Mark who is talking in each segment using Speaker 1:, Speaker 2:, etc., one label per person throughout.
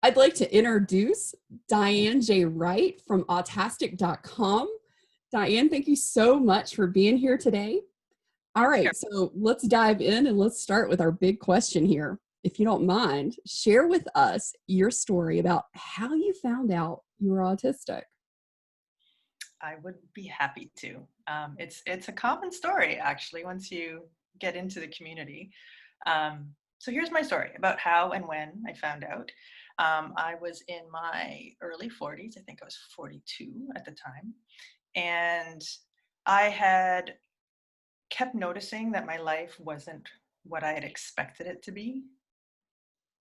Speaker 1: I'd like to introduce Diane J. Wright from Autastic.com. Diane, thank you so much for being here today. All right, so let's dive in and let's start with our big question here. If you don't mind, share with us your story about how you found out you were autistic.
Speaker 2: I would be happy to. It's a common story, actually, once you get into the community. So here's my story about how and when I found out. I was in my early 40s. I think I was 42 at the time. And I had kept noticing that my life wasn't what I had expected it to be.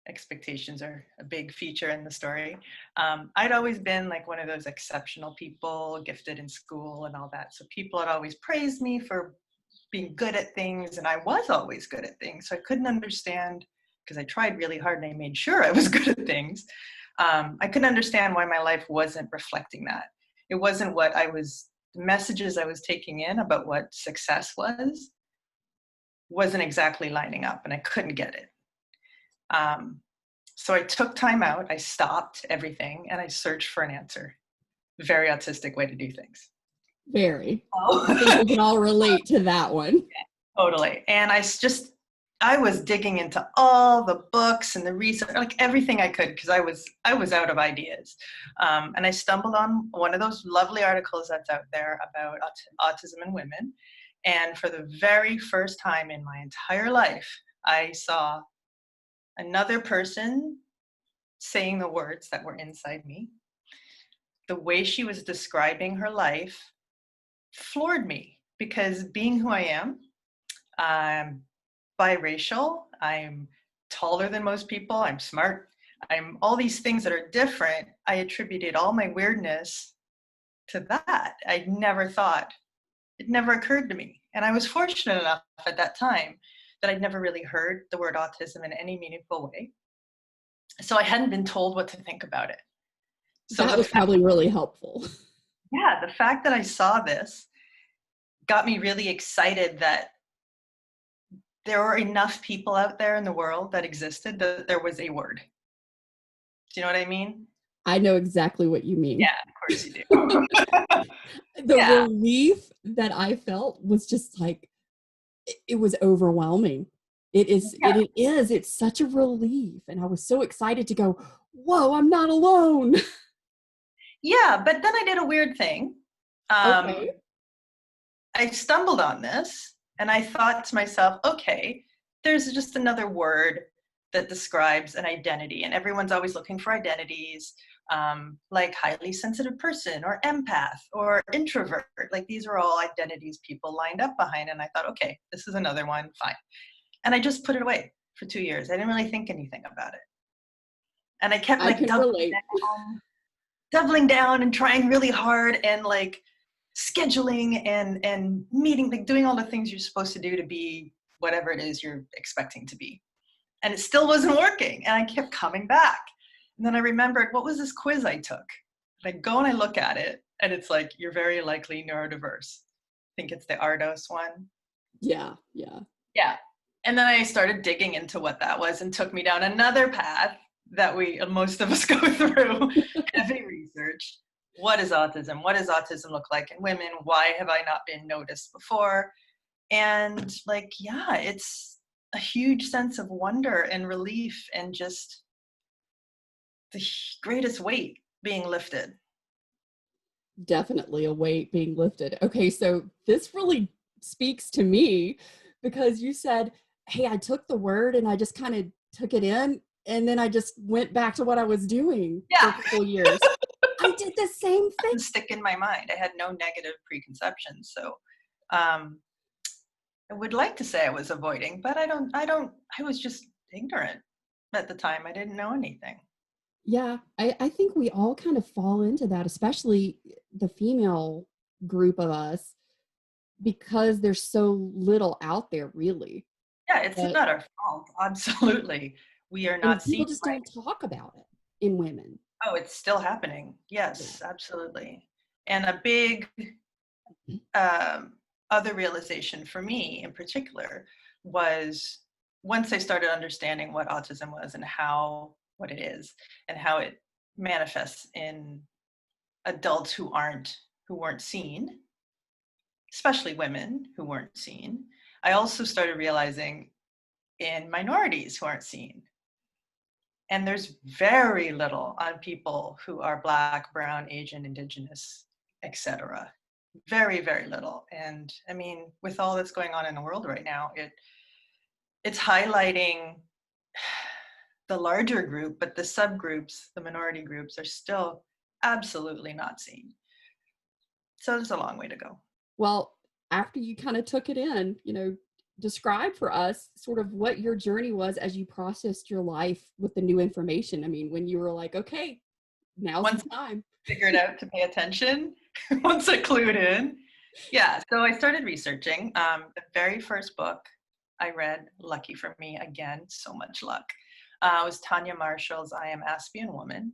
Speaker 2: Expectations are a big feature in the story. I'd always been like one of those exceptional people, gifted in school and all that. So people had always praised me for being good at things, and I was always good at things. So I couldn't understand, because I tried really hard and I made sure I was good at things. I couldn't understand why my life wasn't reflecting that. It wasn't what I was, the messages I was taking in about what success wasn't exactly lining up, and I couldn't get it. So I took time out, I stopped everything, and I searched for an answer. Very autistic way to do things.
Speaker 1: Very. I think we can all relate to that one.
Speaker 2: Yeah, totally. And I was digging into all the books and the research, like everything I could, because I was out of ideas. And I stumbled on one of those lovely articles that's out there about autism in women. And for the very first time in my entire life, I saw another person saying the words that were inside me. The way she was describing her life floored me, because being who I am, I'm biracial, I'm taller than most people, I'm smart, I'm all these things that are different. I attributed all my weirdness to that. I never thought, it never occurred to me. And I was fortunate enough at that time that I'd never really heard the word autism in any meaningful way. So I hadn't been told what to think about it. So
Speaker 1: that was probably really helpful.
Speaker 2: Yeah, the fact that I saw this got me really excited that there were enough people out there in the world that existed, that there was a word. Do you know what I mean?
Speaker 1: I know exactly what you mean.
Speaker 2: Yeah, of course you do.
Speaker 1: The relief that I felt was just like, it was overwhelming. It's such a relief. And I was so excited to go, whoa, I'm not alone.
Speaker 2: Yeah, but then I did a weird thing.
Speaker 1: Okay.
Speaker 2: I stumbled on this and I thought to myself, okay, there's just another word that describes an identity, and everyone's always looking for identities, like highly sensitive person or empath or introvert. Like these are all identities people lined up behind, and I thought, okay, this is another one, fine. And I just put it away for 2 years. I didn't really think anything about it. And I kept like doubling down and trying really hard and like scheduling and meeting, like doing all the things you're supposed to do to be whatever it is you're expecting to be. And it still wasn't working. And I kept coming back. And then I remembered, what was this quiz I took? And I go and I look at it, and it's like, you're very likely neurodiverse. I think it's the ARDOS one.
Speaker 1: Yeah.
Speaker 2: And then I started digging into what that was, and took me down another path that most of us go through. Heavy research. What is autism? What does autism look like in women? Why have I not been noticed before? And like, yeah, it's a huge sense of wonder and relief, and just the greatest weight being lifted.
Speaker 1: Definitely a weight being lifted. Okay, so this really speaks to me, because you said, hey, I took the word and I just kind of took it in, and then I just went back to what I was doing for a couple years. I did the same thing.
Speaker 2: Stick in my mind. I had no negative preconceptions. So I would like to say I was avoiding, but I was just ignorant at the time. I didn't know anything.
Speaker 1: Yeah, I think we all kind of fall into that, especially the female group of us, because there's so little out there, really.
Speaker 2: Yeah, it's not our fault. Absolutely. We are not
Speaker 1: people just don't talk about it in women.
Speaker 2: Oh, it's still happening. Yes, yeah. Absolutely. And a big other realization for me in particular was, once I started understanding what autism was and what it is and how it manifests in adults who weren't seen, especially women who weren't seen. I also started realizing in minorities who aren't seen. And there's very little on people who are Black, Brown, Asian, Indigenous, etc. Very, very little. And I mean, with all that's going on in the world right now, it's highlighting the larger group, but the subgroups, the minority groups, are still absolutely not seen. So there's a long way to go.
Speaker 1: Well, after you kind of took it in, describe for us sort of what your journey was as you processed your life with the new information. I mean, when you were like, okay, now's the time.
Speaker 2: Figured out to pay attention, once I clued in. Yeah, so I started researching. The very first book I read, lucky for me, again, so much luck, was Tanya Marshall's I Am Aspian Woman.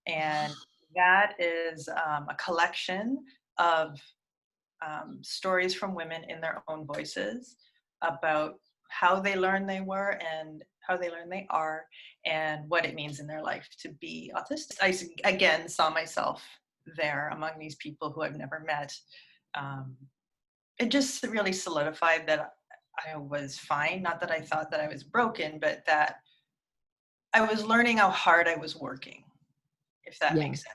Speaker 2: And that is a collection of stories from women in their own voices about how they learned they were and how they learned they are and what it means in their life to be autistic. I, again, saw myself there among these people who I've never met. It just really solidified that I was fine. Not that I thought that I was broken, but that I was learning how hard I was working, if that makes sense.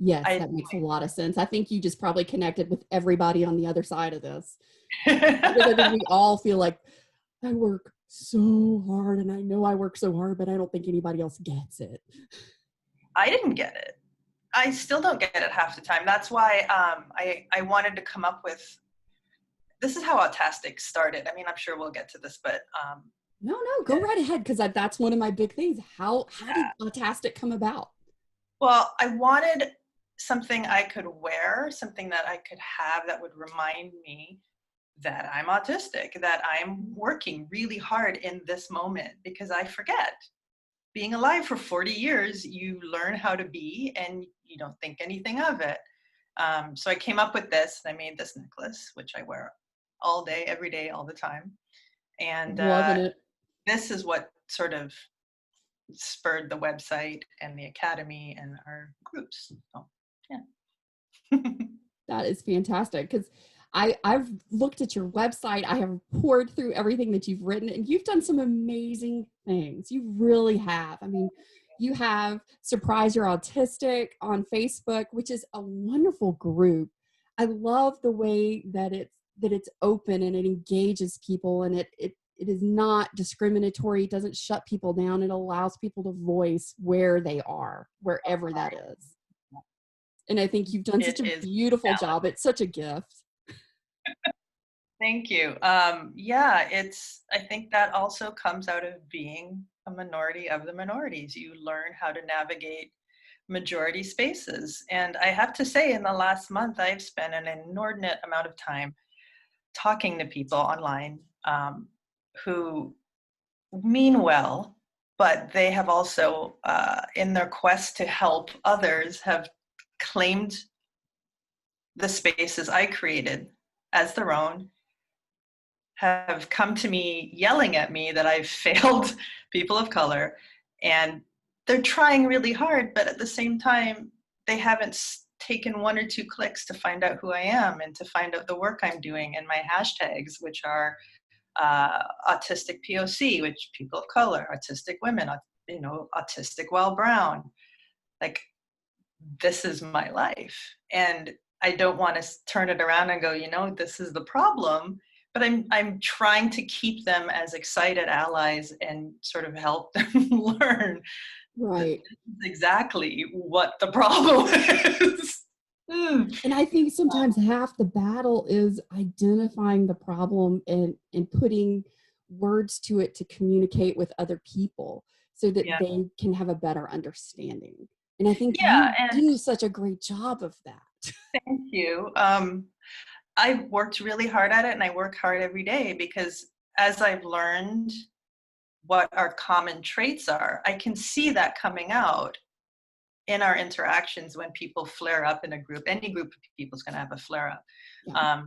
Speaker 1: Yes, that makes a lot of sense. I think you just probably connected with everybody on the other side of this. Because I think we all feel like, I work so hard and I know I work so hard, but I don't think anybody else gets it.
Speaker 2: I didn't get it. I still don't get it half the time. That's why I wanted to come up with, this is how Autastic started. I mean, I'm sure we'll get to this, but
Speaker 1: no, go right ahead, because that's one of my big things. How did Autastic come about?
Speaker 2: Well, I wanted something I could wear, something that I could have that would remind me that I'm autistic, that I'm working really hard in this moment, because I forget. Being alive for 40 years, you learn how to be and you don't think anything of it. So I came up with this, and I made this necklace, which I wear all day, every day, all the time. And
Speaker 1: loving it.
Speaker 2: This is what sort of spurred the website and the academy and our groups. So, yeah.
Speaker 1: That is fantastic, because I've looked at your website. I have poured through everything that you've written, and you've done some amazing things. You really have. I mean, you have Surprise You're Autistic on Facebook, which is a wonderful group. I love the way that it's open and it engages people, and it is not discriminatory. It doesn't shut people down. It allows people to voice where they are, wherever that is. And I think you've done such a beautiful job. It's such a gift.
Speaker 2: Thank you. Yeah, I think that also comes out of being a minority of the minorities. You learn how to navigate majority spaces. And I have to say, in the last month, I've spent an inordinate amount of time talking to people online who mean well, but they have also, in their quest to help others, have claimed the spaces I created as their own, have come to me yelling at me that I've failed people of color, and they're trying really hard, but at the same time, they haven't taken one or two clicks to find out who I am and to find out the work I'm doing and my hashtags, which are autistic POC, which people of color, autistic women, autistic while brown. Like, this is my life. And I don't want to turn it around and go, this is the problem. But I'm trying to keep them as excited allies and sort of help them learn exactly what the problem is.
Speaker 1: And I think sometimes half the battle is identifying the problem and putting words to it to communicate with other people so that they can have a better understanding. And I think you do such a great job of that.
Speaker 2: Thank you. I've worked really hard at it, and I work hard every day, because as I've learned what our common traits are, I can see that coming out in our interactions when people flare up in a group. Any group of people is going to have a flare up.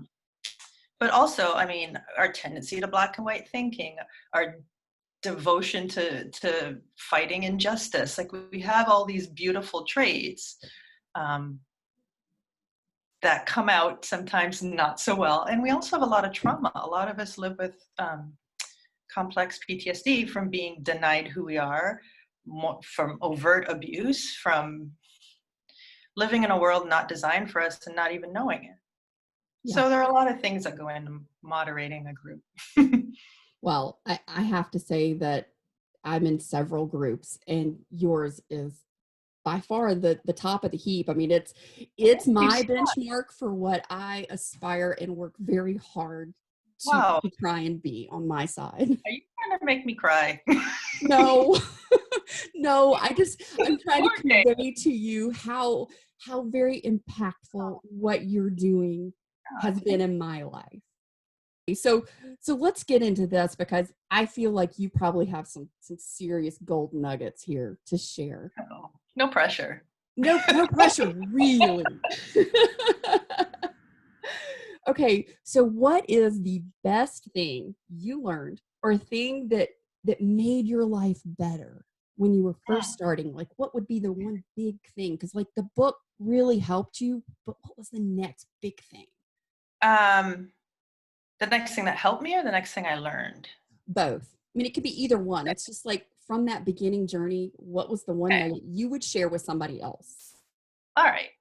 Speaker 2: But also, I mean, our tendency to black and white thinking, our devotion to fighting injustice. Like we have all these beautiful traits that come out sometimes not so well. And we also have a lot of trauma. A lot of us live with complex PTSD from being denied who we are, from overt abuse, from living in a world not designed for us and not even knowing it.
Speaker 1: Yeah.
Speaker 2: So there are a lot of things that go into moderating a group.
Speaker 1: Well, I have to say that I'm in several groups, and yours is by far the top of the heap. I mean, it's my benchmark for what I aspire and work very hard
Speaker 2: Wow.
Speaker 1: to try and be on my side.
Speaker 2: Are you trying to make me cry?
Speaker 1: No, no, I'm trying to convey to you how very impactful what you're doing has been in my life. So let's get into this, because I feel like you probably have some serious gold nuggets here to share.
Speaker 2: Oh, no pressure.
Speaker 1: No pressure, really. Okay, so what is the best thing you learned, or thing that made your life better when you were first starting? Like, what would be the one big thing? Because like the book really helped you, but what was the next big thing?
Speaker 2: The next thing that helped me, or the next thing I learned?
Speaker 1: Both. I mean, it could be either one. It's just like from that beginning journey, what was the one that you would share with somebody else?
Speaker 2: All right.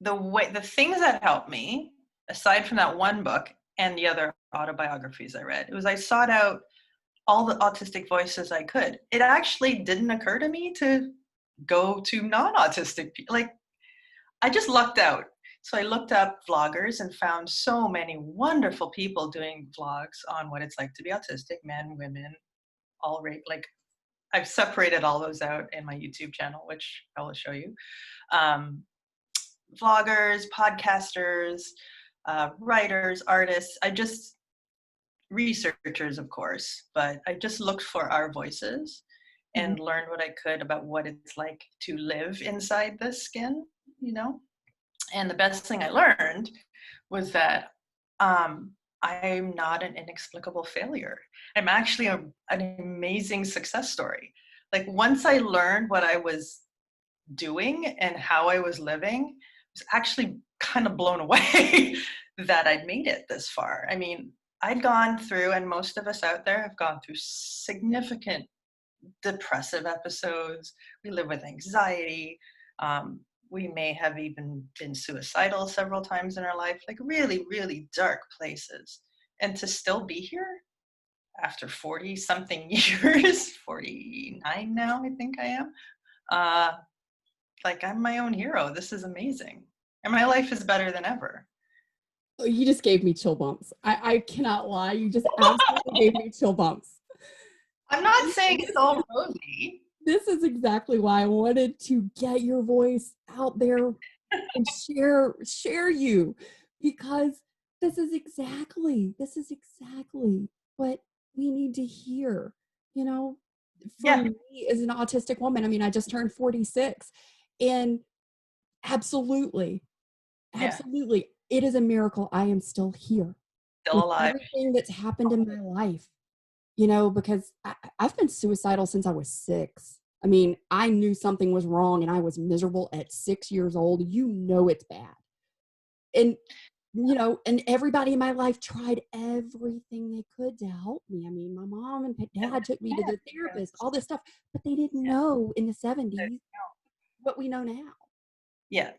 Speaker 2: The things that helped me, aside from that one book and the other autobiographies I read, it was I sought out all the autistic voices I could. It actually didn't occur to me to go to non-autistic people. Like, I just lucked out. So I looked up vloggers and found so many wonderful people doing vlogs on what it's like to be autistic, men, women, all rate. Like, I've separated all those out in my YouTube channel, which I will show you. Vloggers, podcasters, writers, artists. Researchers, of course, but I just looked for our voices and learned what I could about what it's like to live inside this skin, you know? And the best thing I learned was that I'm not an inexplicable failure. I'm actually an amazing success story. Like, once I learned what I was doing and how I was living, I was actually kind of blown away that I'd made it this far. I mean, I'd gone through, and most of us out there have gone through significant depressive episodes. We live with anxiety. We may have even been suicidal several times in our life, like really, really dark places. And to still be here after 40 something years, 49 now, I think I am, like, I'm my own hero. This is amazing. And my life is better than ever.
Speaker 1: Oh, you just gave me chill bumps. I cannot lie. You just absolutely gave me chill bumps.
Speaker 2: I'm not saying it's all rosy.
Speaker 1: This is exactly why I wanted to get your voice out there and share you, because this is exactly what we need to hear. You know, for me as an autistic woman, I mean, I just turned 46, and absolutely, it is a miracle I am still here.
Speaker 2: Still alive.
Speaker 1: Everything that's happened in my life, you know, because I've been suicidal since I was 6. I mean, I knew something was wrong and I was miserable at 6 years old. You know it's bad. And, you know, and everybody in my life tried everything they could to help me. I mean, my mom and dad took me to the therapist, all this stuff, but they didn't know in the 70s what we know now.
Speaker 2: Yeah.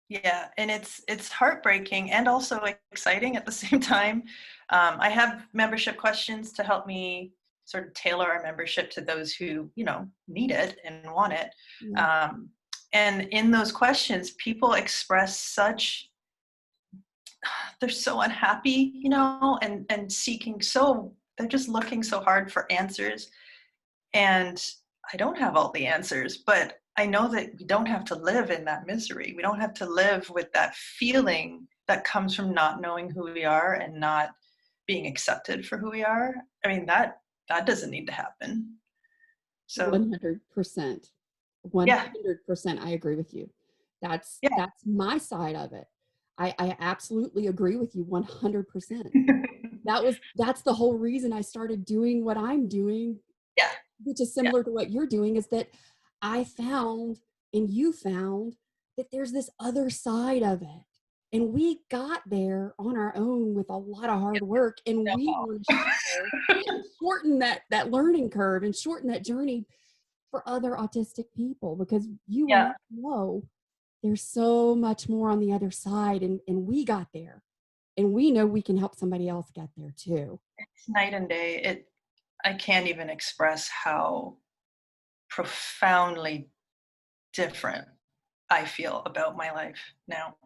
Speaker 2: Yeah, and it's heartbreaking and also exciting at the same time. I have membership questions to help me sort of tailor our membership to those who, you know, need it and want it. And in those questions, people express they're so unhappy, you know, and seeking they're just looking so hard for answers. And I don't have all the answers, but I know that we don't have to live in that misery. We don't have to live with that feeling that comes from not knowing who we are and not being accepted for who we are. I mean, that doesn't need to happen. So
Speaker 1: 100%. 100%. I agree with you. That's my side of it. I absolutely agree with you 100%. That's the whole reason I started doing what I'm doing,
Speaker 2: Yeah.
Speaker 1: which is
Speaker 2: Yeah.
Speaker 1: similar to what you're doing, is that I found, and you found, that there's this other side of it. And we got there on our own with a lot of hard work, and we want to share and shorten that learning curve and shorten that journey for other autistic people, because you and I
Speaker 2: Yeah.
Speaker 1: know there's so much more on the other side, and we got there, and we know we can help somebody else get there too.
Speaker 2: It's night and day. I can't even express how profoundly different I feel about my life now.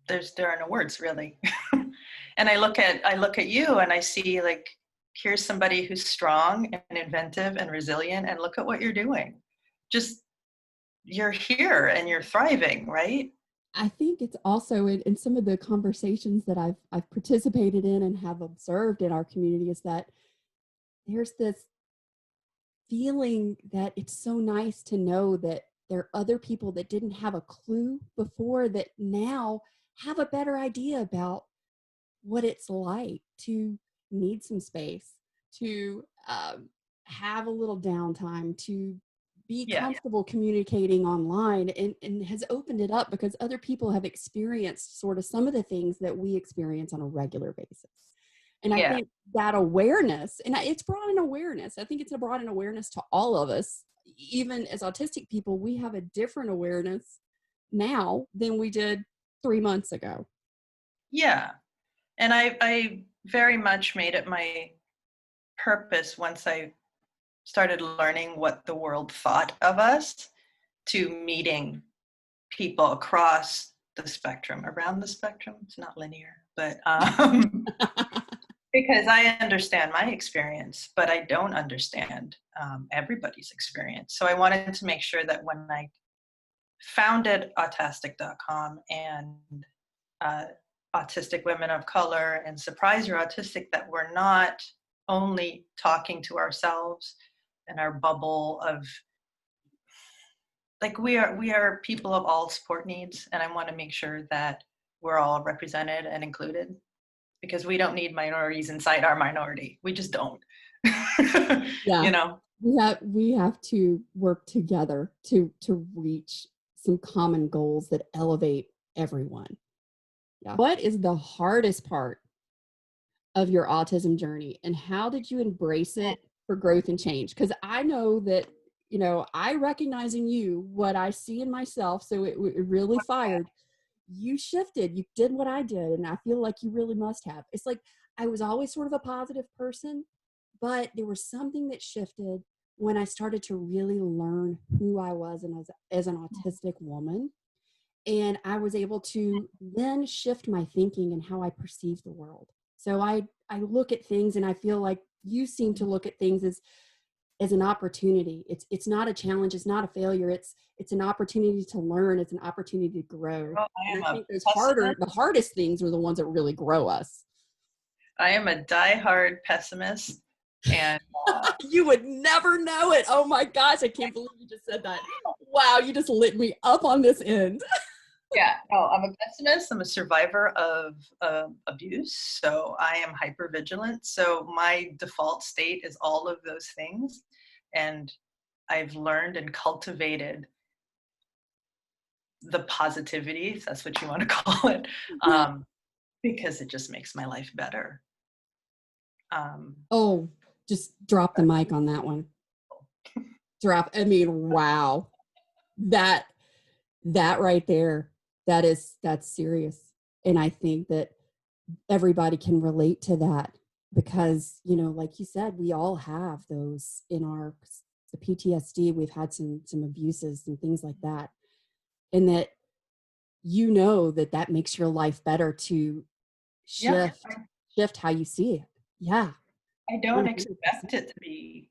Speaker 2: There are no words, really. And I look at you and I see, like, here's somebody who's strong and inventive and resilient, and look at what you're doing. Just, you're here and you're thriving, right?
Speaker 1: I think it's also in some of the conversations that I've participated in and have observed in our community, is that there's this feeling that it's so nice to know that there are other people that didn't have a clue before, that now have a better idea about what it's like to need some space, to have a little downtime, to be
Speaker 2: Yeah.
Speaker 1: comfortable communicating online, and has opened it up because other people have experienced sort of some of the things that we experience on a regular basis. And I
Speaker 2: Yeah.
Speaker 1: think that awareness, and it's brought an awareness. I think it's brought an awareness to all of us. Even as autistic people, we have a different awareness now than we did 3 months ago.
Speaker 2: Yeah. And I very much made it my purpose, once I started learning what the world thought of us, to meeting people across the spectrum, around the spectrum. It's not linear, but because I understand my experience, but I don't understand everybody's experience. So I wanted to make sure that when I founded Autastic.com and Autistic Women of Color and Surprise You're Autistic, that we're not only talking to ourselves and our bubble of, like, we are people of all support needs, and I want to make sure that we're all represented and included, because we don't need minorities inside our minority. We just don't.
Speaker 1: Yeah.
Speaker 2: You know?
Speaker 1: We have to work together to reach some common goals that elevate everyone. Yeah. What is the hardest part of your autism journey, and how did you embrace it for growth and change? Because I know that, I recognize in you what I see in myself, so it really fired. You shifted, you did what I did, and I feel like you really must have. It's like I was always sort of a positive person, but there was something that shifted when I started to really learn who I was, and as an autistic woman. And I was able to then shift my thinking and how I perceive the world. So I look at things, and I feel like you seem to look at things as an opportunity. It's not a challenge, it's not a failure. It's an opportunity to learn. It's an opportunity to grow. And I think the hardest things are the ones that really grow us.
Speaker 2: I am a diehard pessimist, and
Speaker 1: you would never know it. Oh my gosh, I can't believe you just said that. Wow, you just lit me up on this end.
Speaker 2: yeah, no, I'm a pessimist. I'm a survivor of abuse, so I am hypervigilant. So my default state is all of those things, and I've learned and cultivated the positivity, if that's what you want to call it, because it just makes my life better.
Speaker 1: Oh, just drop the mic on that one. Wow. That right there, that's serious. And I think that everybody can relate to that, because, like you said, we all have those in the PTSD. We've had some abuses and things like that. And that, that makes your life better to shift how you see it. Yeah.
Speaker 2: I don't expect it to be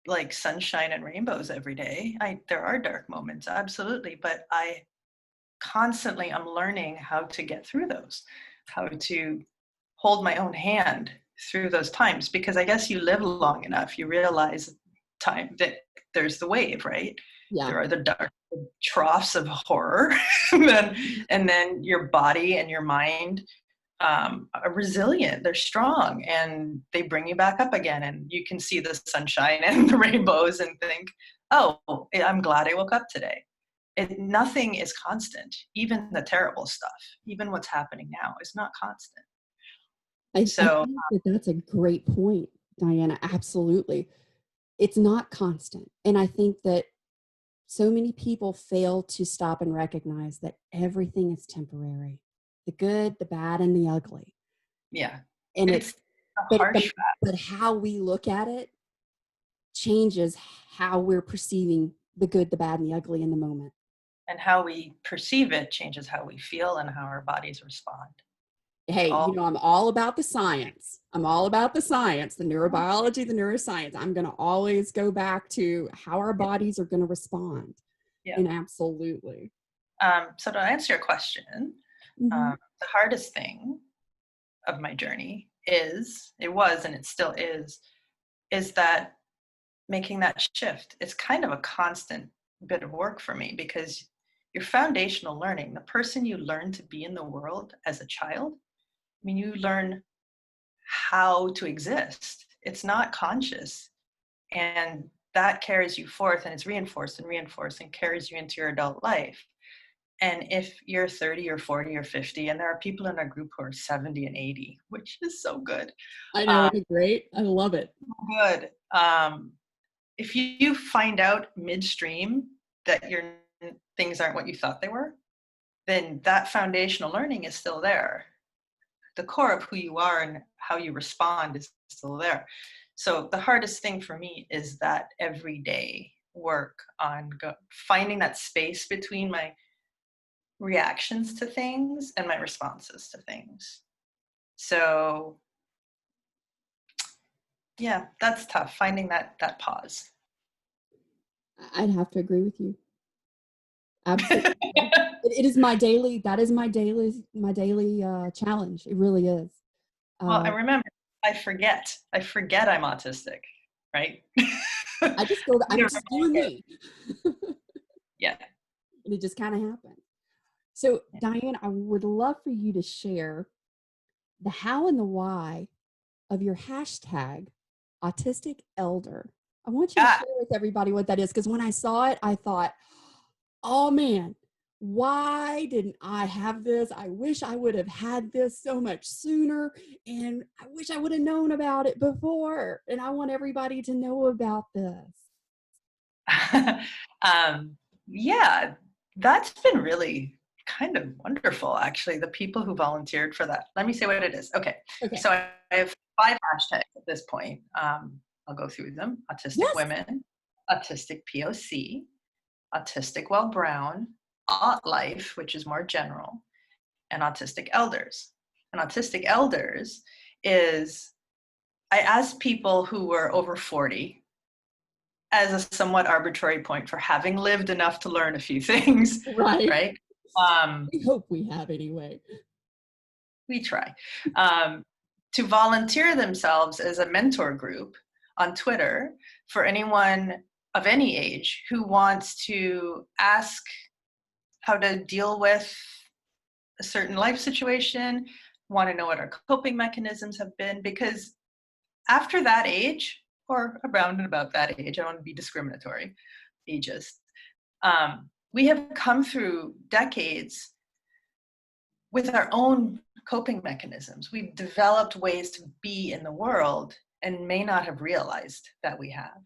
Speaker 2: like sunshine and rainbows every day. There are dark moments, absolutely, but I constantly am learning how to get through those, how to hold my own hand through those times, because I guess you live long enough, you realize time that there's the wave, right?
Speaker 1: Yeah.
Speaker 2: There are the dark troughs of horror, and then your body and your mind are resilient, they're strong, and they bring you back up again, and you can see the sunshine and the rainbows and think, oh, I'm glad I woke up today. Nothing is constant. Even the terrible stuff, even what's happening now, is not constant.
Speaker 1: I
Speaker 2: So
Speaker 1: think that that's a great point, Diana. Absolutely. It's not constant. And I think that so many people fail to stop and recognize that everything is temporary, the good, the bad, and the ugly.
Speaker 2: yeah,
Speaker 1: And
Speaker 2: it's a harsh
Speaker 1: but how we look at it changes how we're perceiving the good, the bad, and the ugly in the moment.
Speaker 2: and how we perceive it changes how we feel and how our bodies respond.
Speaker 1: Hey, I'm all about the science. I'm all about the science, the neurobiology, the neuroscience. I'm going to always go back to how our bodies are going to respond.
Speaker 2: Yeah.
Speaker 1: And absolutely.
Speaker 2: So to answer your question, the hardest thing of my journey was, and it still is that making that shift. It's kind of a constant bit of work for me, because your foundational learning, the person you learn to be in the world as a child, I mean, you learn how to exist. It's not conscious. And that carries you forth, and it's reinforced and reinforced and carries you into your adult life. And if you're 30 or 40 or 50, and there are people in our group who are 70 and 80, which is so good.
Speaker 1: I know, it's great. I love it.
Speaker 2: Good. If you find out midstream that your things aren't what you thought they were, then that foundational learning is still there. The core of who you are and how you respond is still there. So the hardest thing for me is that everyday work on finding that space between my reactions to things and my responses to things. So yeah, that's tough, finding that pause.
Speaker 1: I'd have to agree with you. Absolutely. It is my daily challenge. It really is.
Speaker 2: Well, I remember, I forget I'm autistic, right?
Speaker 1: I'm just doing me.
Speaker 2: Yeah.
Speaker 1: And it just kind of happened. So Diane, I would love for you to share the how and the why of your hashtag AutisticElder. I want you to share with everybody what that is, because when I saw it, I thought, oh man, why didn't I have this? I wish I would have had this so much sooner, and I wish I would have known about it before. And I want everybody to know about this.
Speaker 2: Yeah, that's been really kind of wonderful, actually, the people who volunteered for that. Let me say what it is. Okay. So I have 5 hashtags at this point. I'll go through them. Autistic women, autistic POC, autistic while brown, Aut life, which is more general, and autistic elders. And autistic elders is, I asked people who were over 40 as a somewhat arbitrary point for having lived enough to learn a few things. Right?
Speaker 1: We hope we have anyway.
Speaker 2: We try. To volunteer themselves as a mentor group on Twitter for anyone of any age who wants to ask how to deal with a certain life situation, want to know what our coping mechanisms have been, because after that age, or around and about that age, I don't want to be discriminatory, ageist, we have come through decades with our own coping mechanisms. We've developed ways to be in the world and may not have realized that we have.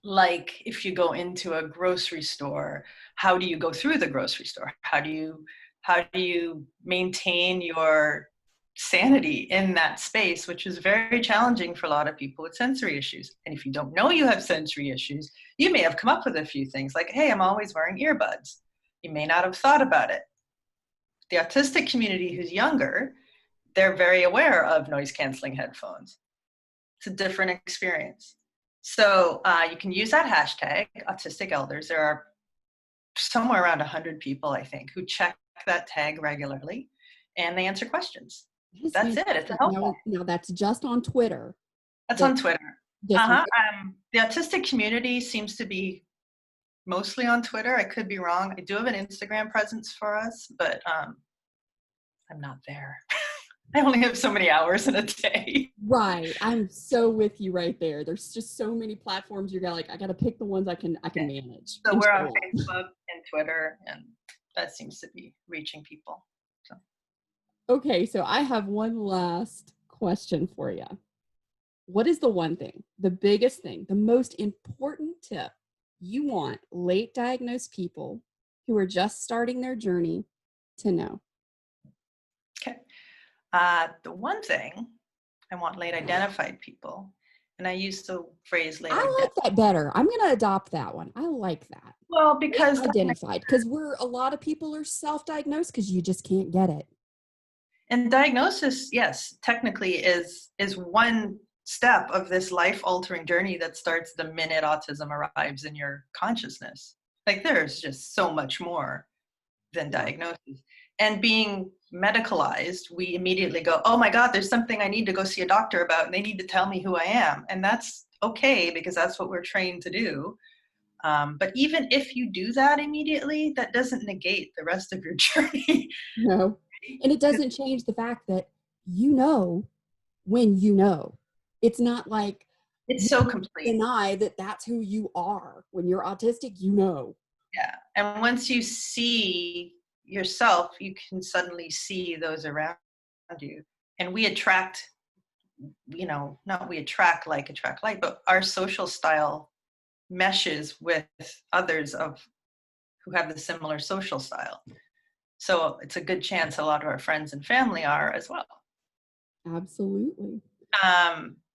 Speaker 2: Like if you go into a grocery store, how do you go through the grocery store? How do you maintain your sanity in that space, which is very challenging for a lot of people with sensory issues. And if you don't know you have sensory issues, you may have come up with a few things like, hey, I'm always wearing earbuds. You may not have thought about it. The autistic community who's younger, they're very aware of noise canceling headphones. It's a different experience. So you can use that hashtag, Autistic Elders. There are somewhere around 100 people, I think, who check that tag regularly, and they answer questions. That's it. It's a helpful.
Speaker 1: Now that's just on Twitter.
Speaker 2: That's on Twitter. The autistic community seems to be mostly on Twitter. I could be wrong. I do have an Instagram presence for us, but I'm not there. I only have so many hours in a day.
Speaker 1: Right. I'm so with you right there. There's just so many platforms you got, like, I got to pick the ones I can manage
Speaker 2: So
Speaker 1: and
Speaker 2: we're on
Speaker 1: show up.
Speaker 2: Facebook and Twitter, and that seems to be reaching people. So.
Speaker 1: Okay, so I have one last question for you. What is the one thing, the biggest thing, the most important tip you want late diagnosed people who are just starting their journey to know?
Speaker 2: Okay. The one thing I want late identified people, and I use the phrase late
Speaker 1: I
Speaker 2: identified.
Speaker 1: like that better. I'm going to adopt that one. I like that.
Speaker 2: Well, because
Speaker 1: Identified, because a lot of people are self-diagnosed because you just can't get it.
Speaker 2: and diagnosis, yes, technically is one step of this life-altering journey that starts the minute autism arrives in your consciousness. Like there's just so much more than diagnosis. And being medicalized, we immediately go, oh my God, there's something I need to go see a doctor about, and they need to tell me who I am. And that's okay, because that's what we're trained to do. But even if you do that immediately, that doesn't negate the rest of your journey.
Speaker 1: No. And it doesn't change the fact that you know when you know. It's not like
Speaker 2: It's
Speaker 1: you
Speaker 2: so
Speaker 1: can
Speaker 2: complete.
Speaker 1: deny that that's who you are. When you're autistic, you know.
Speaker 2: Yeah. And once you see yourself, you can suddenly see those around you. And we attract, not we attract like, but our social style meshes with others of who have the similar social style. So it's a good chance a lot of our friends and family are as well.
Speaker 1: Absolutely.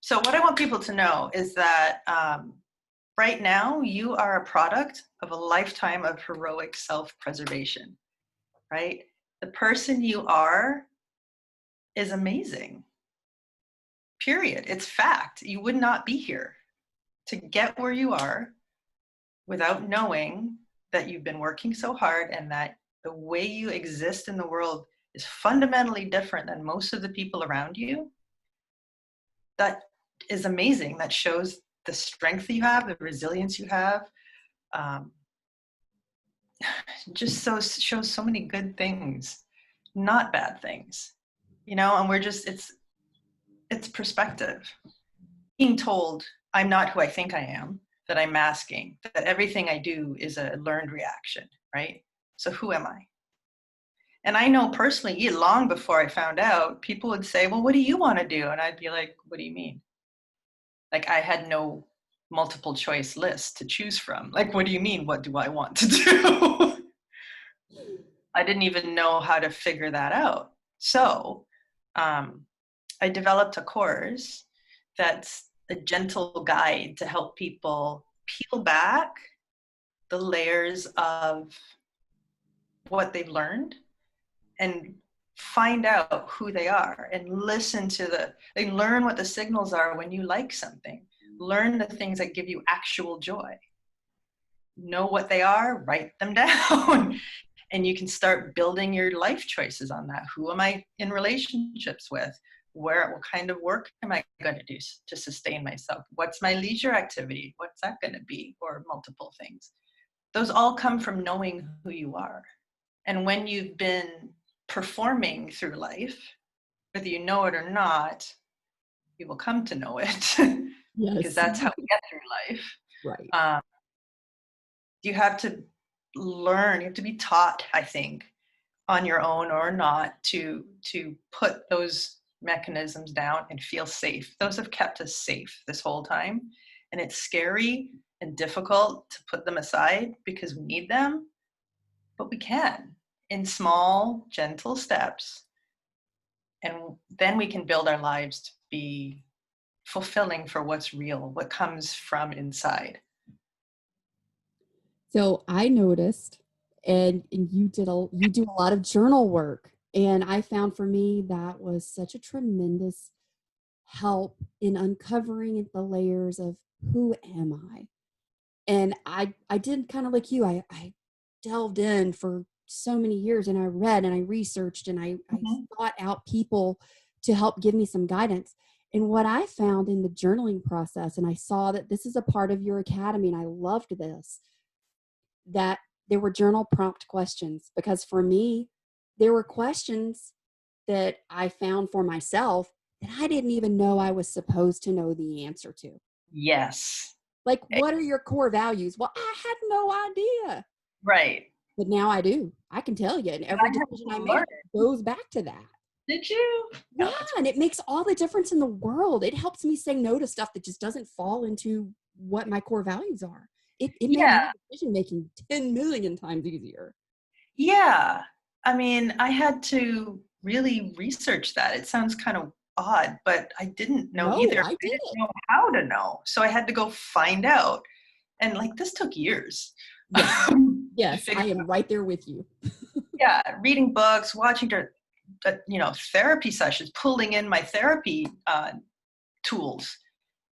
Speaker 2: So what I want people to know is that right now you are a product of a lifetime of heroic self-preservation, right? The person you are is amazing. Period. It's fact. You would not be here to get where you are without knowing that you've been working so hard and that the way you exist in the world is fundamentally different than most of the people around you. That is amazing. That shows the strength you have, the resilience you have. Just shows so many good things, not bad things, and we're just, it's perspective. Being told I'm not who I think I am, that I'm masking, that everything I do is a learned reaction, right? So who am I? And I know personally, long before I found out, people would say, well, what do you want to do? And I'd be like, what do you mean? Like I had no multiple choice list to choose from. Like, what do you mean? What do I want to do? I didn't even know how to figure that out. So I developed a course that's a gentle guide to help people peel back the layers of what they've learned and find out who they are and listen to they learn what the signals are when you like something. Learn the things that give you actual joy. Know what they are, write them down. And you can start building your life choices on that. Who am I in relationships with? What kind of work am I going to do to sustain myself? What's my leisure activity? What's that going to be? Or multiple things. Those all come from knowing who you are. And when you've been performing through life, whether you know it or not, you will come to know it.
Speaker 1: Yes.
Speaker 2: Because that's how we get through life.
Speaker 1: Right.
Speaker 2: You have to learn, you have to be taught, I think, on your own or not, to put those mechanisms down and feel safe. Those have kept us safe this whole time. And it's scary and difficult to put them aside because we need them, but we can in small, gentle steps. And then we can build our lives to be fulfilling for what's real, what comes from inside.
Speaker 1: So I noticed, and you do a lot of journal work, and I found for me that was such a tremendous help in uncovering the layers of who am I. And I did kind of like you. I delved in for so many years, and I read and I researched and I sought out people to help give me some guidance. And what I found in the journaling process, and I saw that this is a part of your academy, and I loved this, that there were journal prompt questions, because for me, there were questions that I found for myself that I didn't even know I was supposed to know the answer to.
Speaker 2: Yes.
Speaker 1: Like, what are your core values? Well, I had no idea.
Speaker 2: Right.
Speaker 1: But now I do. I can tell you. And
Speaker 2: And
Speaker 1: every
Speaker 2: I had
Speaker 1: decision
Speaker 2: to
Speaker 1: I
Speaker 2: learn.
Speaker 1: make goes back to that.
Speaker 2: Did you?
Speaker 1: Yeah.
Speaker 2: No, it's
Speaker 1: And it makes all the difference in the world. It helps me say no to stuff that just doesn't fall into what my core values are. It made
Speaker 2: yeah.
Speaker 1: my decision making 10 million times easier.
Speaker 2: Yeah. I mean, I had to really research that. It sounds kind of odd, but I didn't know
Speaker 1: No,
Speaker 2: either.
Speaker 1: I
Speaker 2: I
Speaker 1: did
Speaker 2: didn't
Speaker 1: it.
Speaker 2: know how to know. So I had to go find out. And like this took years.
Speaker 1: Yes.
Speaker 2: to
Speaker 1: Yes.
Speaker 2: figure
Speaker 1: I am right there with you.
Speaker 2: Yeah, reading books, watching therapy sessions, pulling in my therapy tools,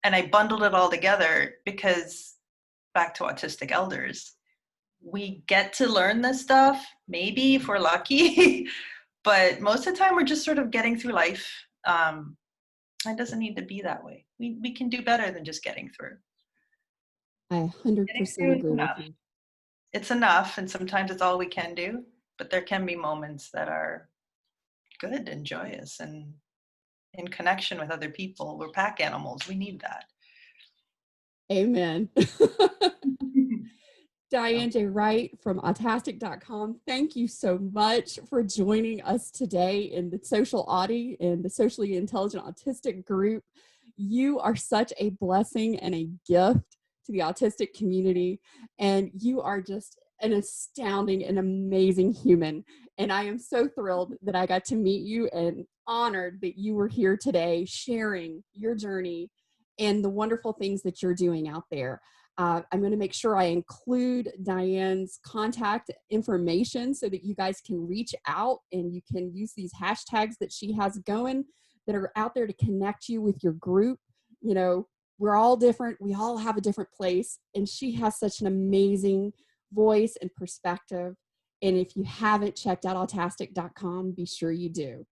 Speaker 2: and I bundled it all together because back to autistic elders, we get to learn this stuff, maybe if we're lucky, but most of the time we're just sort of getting through life. It doesn't need to be that way. We can do better than just getting through.
Speaker 1: I
Speaker 2: Getting
Speaker 1: 100%
Speaker 2: through is
Speaker 1: agree with
Speaker 2: enough.
Speaker 1: you.
Speaker 2: It's enough, and sometimes it's all we can do, but there can be moments that are good and joyous and in connection with other people. We're pack animals. We need that.
Speaker 1: Amen.
Speaker 2: So,
Speaker 1: Diane J. Wright from Autastic.com. Thank you so much for joining us today in the Social Audie and the Socially Intelligent Autistic group. You are such a blessing and a gift to the autistic community, and you are just an astounding and amazing human. And I am so thrilled that I got to meet you and honored that you were here today sharing your journey and the wonderful things that you're doing out there. I'm going to make sure I include Diane's contact information so that you guys can reach out and you can use these hashtags that she has going that are out there to connect you with your group. You know, we're all different. We all have a different place. And she has such an amazing voice and perspective. And if you haven't checked out autastic.com, be sure you do.